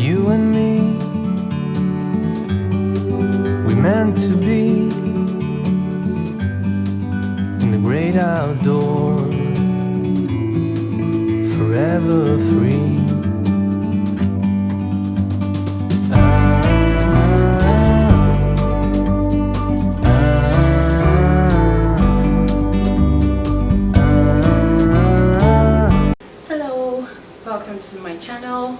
You and me, we meant to be in the great outdoors, forever free. Hello, welcome to my channel.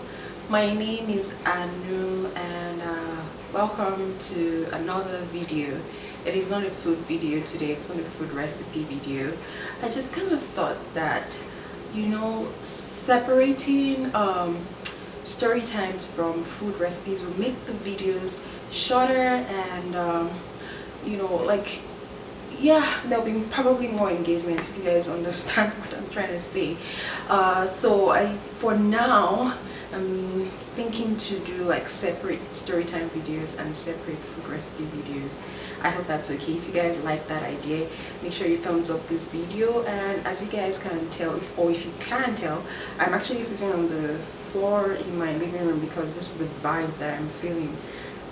My name is Anu and welcome to another video. It is not a food video today, it's not a food recipe video. I just kind of thought that, you know, separating story times from food recipes will make the videos shorter and you know, like, yeah, there'll be probably more engagement if you guys understand what I'm trying to say. So for now, I'm thinking to do like separate storytime videos and separate food recipe videos. I hope that's okay. If you guys like that idea, make sure you thumbs up this video. And as you guys can tell, if you can tell, I'm actually sitting on the floor in my living room because this is the vibe that I'm feeling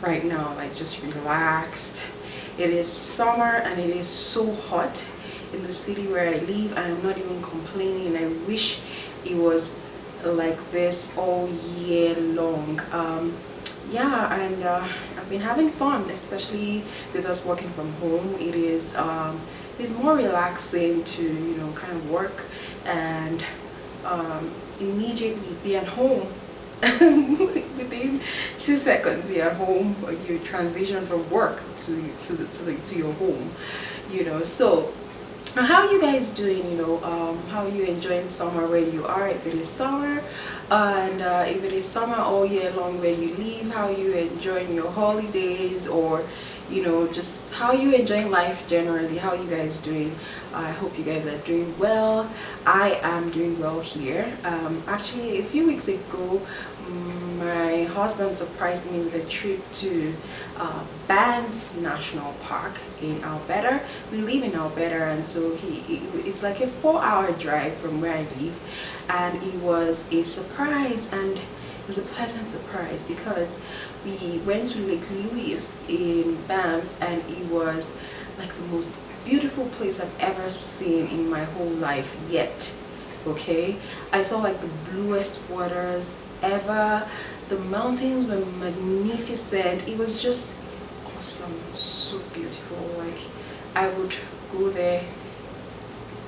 right now, like just relaxed. It is summer and it is so hot in the city where I live, and I'm not even complaining. I wish it was like this all year long. Yeah, and I've been having fun, especially with us working from home. It is more relaxing to, you know, kind of work and immediately be at home. Within 2 seconds you're at home, you transition from work to your home, you know. So how are you guys doing? You know, how are you enjoying summer where you are, if it is summer, and if it is summer all year long where you live, how are you enjoying your holidays, or you know, just how are you enjoying life generally? How are you guys doing? I hope you guys are doing well. I am doing well here. Actually, a few weeks ago, my husband surprised me with a trip to Banff National Park in Alberta. We live in Alberta, and so it's like a 4-hour drive from where I live, and it was a surprise, and it was a pleasant surprise because we went to Lake Louise in Banff, and it was like the most beautiful place I've ever seen in my whole life yet. Okay, I saw like the bluest waters ever. The mountains were magnificent. It was just awesome, so beautiful. Like, I would go there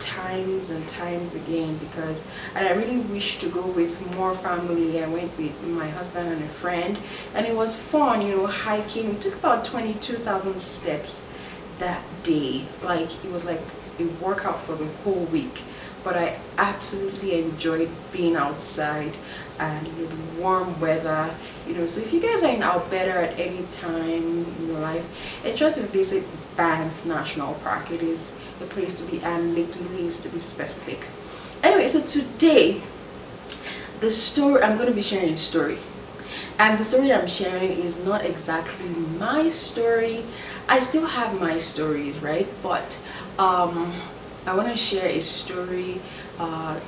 times and times again because, and I really wish to go with more family. I went with my husband and a friend, and it was fun, you know, hiking. We took about 22,000 steps that day. Like, it was like a workout for the whole week, but I absolutely enjoyed being outside and, you know, the warm weather, you know. So if you guys are in Alberta at any time in your life, ensure to visit Banff National Park. It is the place to be, and Lake Louise to be specific. Anyway, so today the story I'm going to be sharing, a story, and the story I'm sharing is not exactly my story. I still have my stories, right? But I want to share a story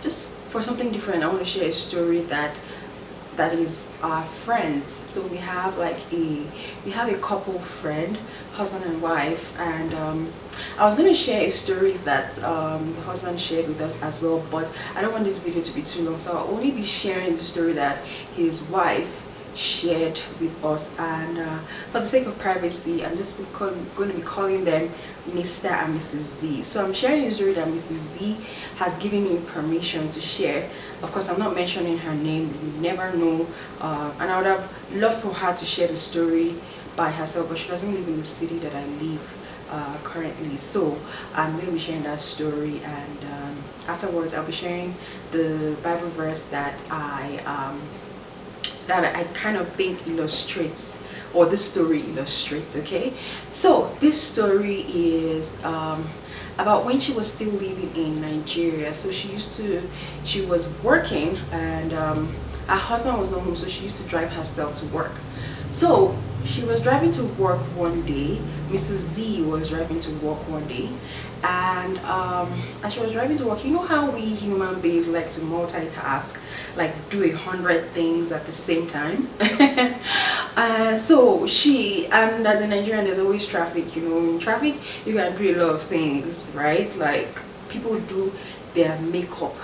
just for something different. I want to share a story that is our friends. So we have a couple friend, husband and wife, and I was going to share a story that the husband shared with us as well, but I don't want this video to be too long, so I'll only be sharing the story that his wife shared with us. And for the sake of privacy, I'm just going to be calling them Mr. and Mrs. Z. So I'm sharing a story that Mrs. Z has given me permission to share. Of course, I'm not mentioning her name, you never know, and I would have loved for her to share the story by herself, but she doesn't live in the city that I live currently. So I'm going to be sharing that story, and afterwards I'll be sharing the Bible verse that I kind of think illustrates, or this story illustrates. Okay, so this story is about when she was still living in Nigeria. So she was working, and her husband was not home, so she used to drive herself to work. So she was driving to work one day. Mrs. Z was driving to work one day, and as she was driving to work, you know how we human beings like to multitask, like do 100 things at the same time. So she, and as a Nigerian, there's always traffic. You know, in traffic you can do a lot of things, right? Like people do their makeup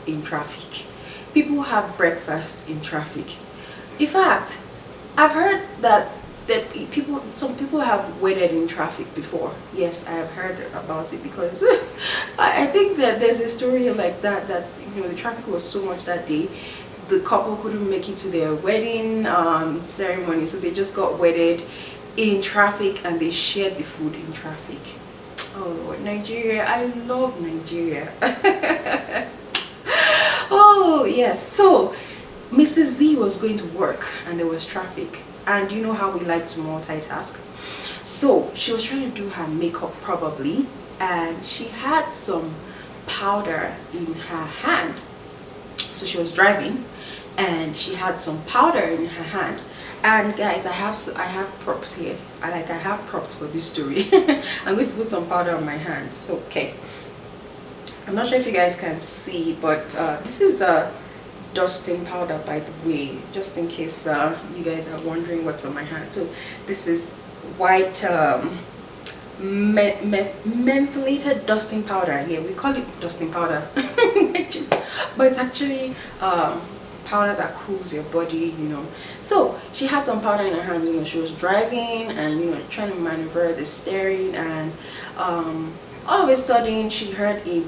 in traffic, people have breakfast in traffic. In fact, I've heard that some people have waited in traffic before. Yes, I have heard about it, because I think that there's a story like that you know, the traffic was so much that day, the couple couldn't make it to their wedding ceremony, so they just got wedded in traffic, and they shared the food in traffic. Oh Lord, Nigeria, I love Nigeria. Oh yes. So Mrs. Z was going to work, and there was traffic, and you know how we like to multitask. So she was trying to do her makeup probably, and she had some powder in her hand. So she was driving, and she had some powder in her hand. And guys, I have props here. I have props for this story. I'm going to put some powder on my hands. Okay. I'm not sure if you guys can see, but this is a dusting powder, by the way, just in case you guys are wondering what's on my hand. So this is white mentholated dusting powder. Yeah, we call it dusting powder, but it's actually powder that cools your body, you know. So she had some powder in her hand. You know, she was driving and, you know, trying to maneuver the steering, and all of a sudden she heard a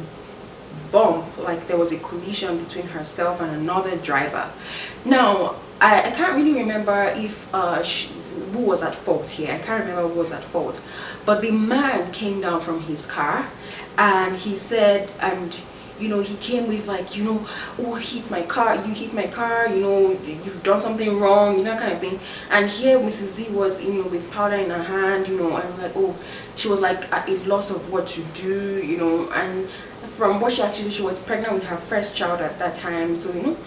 bump, like there was a collision between herself and another driver. Now I can't really remember if who was at fault here. I can't remember who was at fault, but the man came down from his car, and he said, and you know, he came with like, you know, oh, hit my car, you hit my car, you know, you've done something wrong, you know, kind of thing. And here Mrs. Z was, you know, with powder in her hand, you know, and like, oh, she was like at a loss of what to do, you know. And from what she was pregnant with her first child at that time, so you know,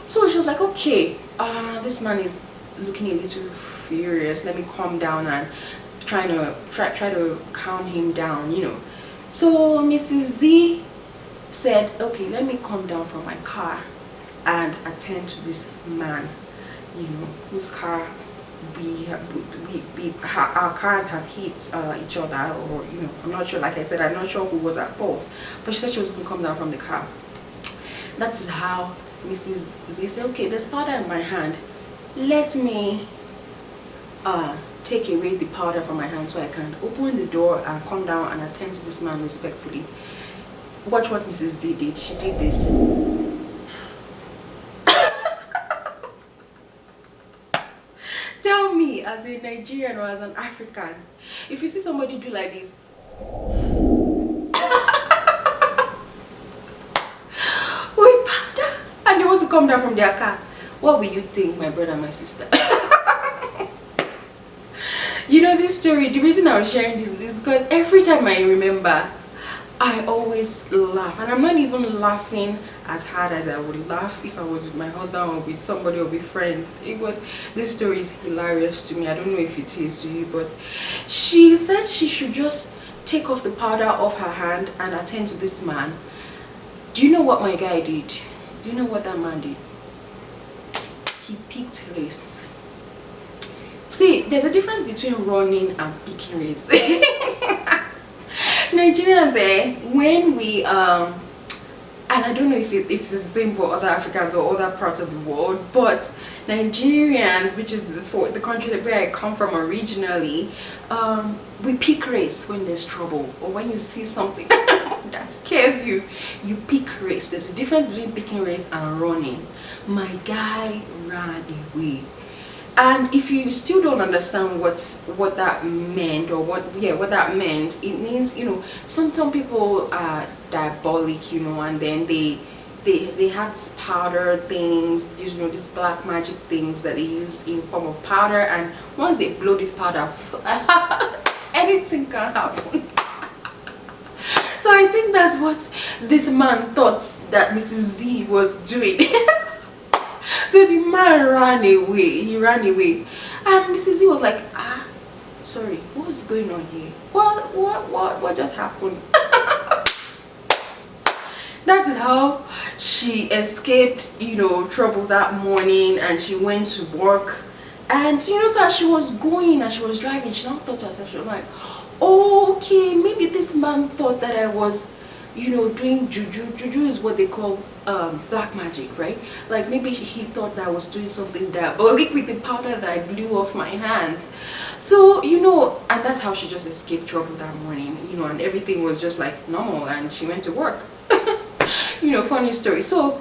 so she was like, okay, this man is looking a little furious, let me calm down, and try to calm him down, you know. So Mrs. Z said, okay, let me come down from my car and attend to this man, you know, whose car our cars have hit each other, or you know, I'm not sure. Like I said, I'm not sure who was at fault, but she said she was going to come down from the car. That is how Mrs. Z said, okay, there's powder in my hand, let me take away the powder from my hand so I can open the door and come down and attend to this man respectfully. Watch what Mrs. Z did. She did this. Tell me, as a Nigerian or as an African, if you see somebody do like this with powder and they want to come down from their car, what will you think, my brother, my sister? You know, this story, the reason I was sharing this is because every time I remember, I always laugh, and I'm not even laughing as hard as I would laugh if I was with my husband or with somebody or with friends. This story is hilarious to me. I don't know if it is to you, but she said she should just take off the powder off her hand and attend to this man. Do you know what my guy did? Do you know what that man did? He picked race. See, there's a difference between running and picking race. Nigerians, when we and I don't know if it's the same for other Africans or other parts of the world, but Nigerians, which is the country where I come from originally, we pick race when there's trouble, or when you see something that scares you, you pick race. There's a difference between picking race and running. My guy ran away. And if you still don't understand what that meant, or what that meant, it means, you know, some people are diabolic, you know, and then they have these powder things, you know, these black magic things that they use in form of powder, and once they blow this powder, anything can happen. So I think that's what this man thought that Mrs. Z was doing. So the man ran away. He ran away. And Mrs. Z was like, sorry, what's going on here? What just happened? That is how she escaped, trouble that morning, and she went to work. And so as she was going and she was driving, she now thought to herself, she was like, okay, maybe this man thought that I was, doing juju. Juju is what they call black magic, right? Like maybe he thought that I was doing something diabolic with the powder that I blew off my hands. So, and that's how she just escaped trouble that morning, and everything was just like normal, and she went to work. Funny story. So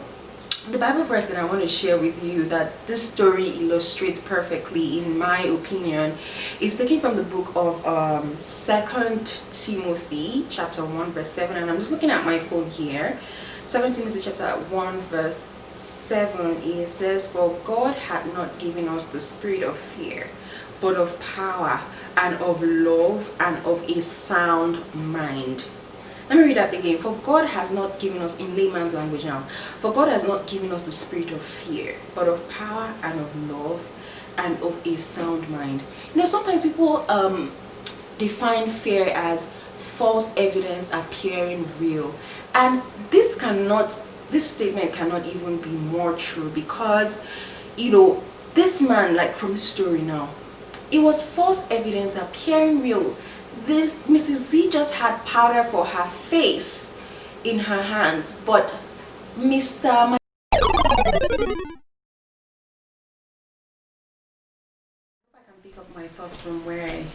the Bible verse that I want to share with you that this story illustrates perfectly, in my opinion, is taken from the book of 2 Timothy chapter 1 verse 7, and I'm just looking at my phone here. 2 Timothy chapter 1 verse 7, it says, "For God had not given us the spirit of fear, but of power and of love and of a sound mind." Let me read that again. For God has not given us, in layman's language now, for God has not given us the spirit of fear, but of power and of love and of a sound mind. Sometimes people define fear as false evidence appearing real. And this statement cannot even be more true, because, this man, like from the story now, it was false evidence appearing real. This Mrs. Z just had powder for her face in her hands, but Mr. I can pick up my thoughts from where I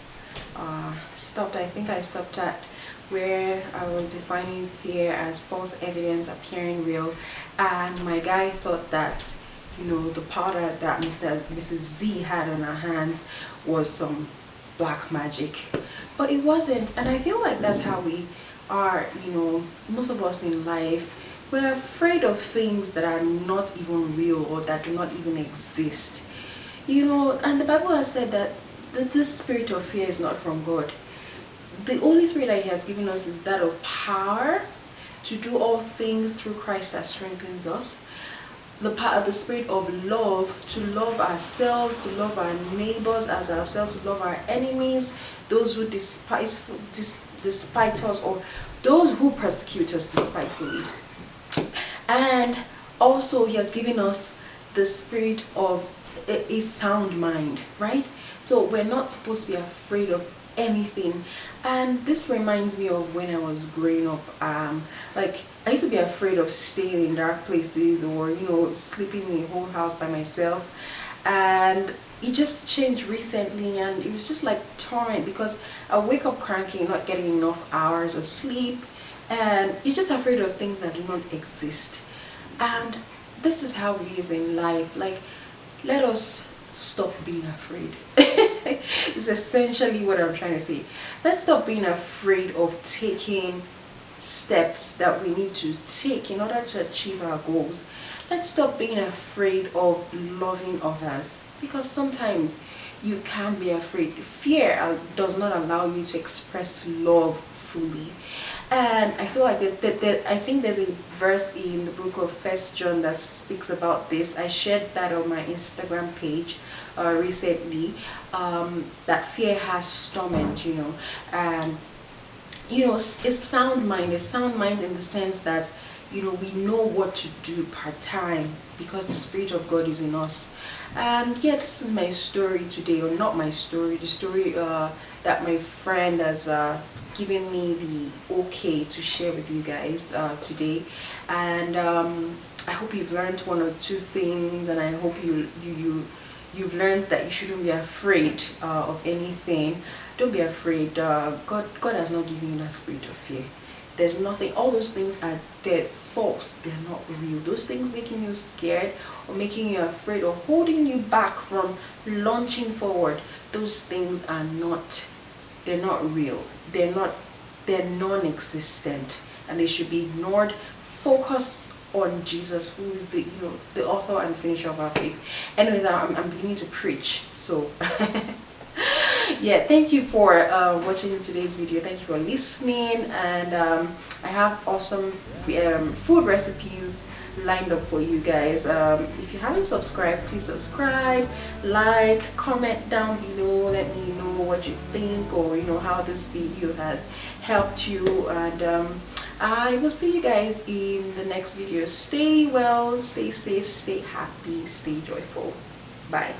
stopped. I think I stopped at where I was defining fear as false evidence appearing real, and my guy thought that the powder that Mrs. Z had on her hands was some black magic, but it wasn't. And I feel like that's how we are, most of us in life. We're afraid of things that are not even real or that do not even exist, and the Bible has said that this spirit of fear is not from God. The Holy Spirit that He has given us is that of power to do all things through Christ that strengthens us. The spirit of love, to love ourselves, to love our neighbors as ourselves, to love our enemies, those who despite us, or those who persecute us despitefully. And also He has given us the spirit of a sound mind, right? So we're not supposed to be afraid of anything. And this reminds me of when I was growing up. Like I used to be afraid of staying in dark places, or sleeping in a whole house by myself. And it just changed recently, and it was just like torment, because I wake up cranky, not getting enough hours of sleep, and you're just afraid of things that do not exist. And this is how it is in life. Like, let us stop being afraid. It's essentially what I'm trying to say. Let's stop being afraid of taking steps that we need to take in order to achieve our goals. Let's stop being afraid of loving others, because sometimes you can be afraid. Fear does not allow you to express love fully. And I feel like I think there's a verse in the book of 1 John that speaks about this. I shared that on my Instagram page recently, that fear has torment, and a sound mind in the sense that we know what to do part time, because the Spirit of God is in us. And yeah, this is my story today, or not my story, the story that my friend has given me the okay to share with you guys today. And I hope you've learned one or two things, and I hope you've learned that you shouldn't be afraid of anything. Don't be afraid. God has not given you that spirit of fear. There's nothing. All those things they're false. They're not real. Those things making you scared or making you afraid or holding you back from launching forward, those things are not. They're not real. They're non-existent, and they should be ignored. Focus on Jesus, who is the author and finisher of our faith. Anyways, I'm beginning to preach, so Yeah, thank you for watching today's video. Thank you for listening, and I have awesome food recipes lined up for you guys. If you haven't subscribed, please subscribe, like, comment down below, let me know what you think, or you know how this video has helped you, and I will see you guys in the next video. Stay well, stay safe, stay happy, stay joyful. Bye.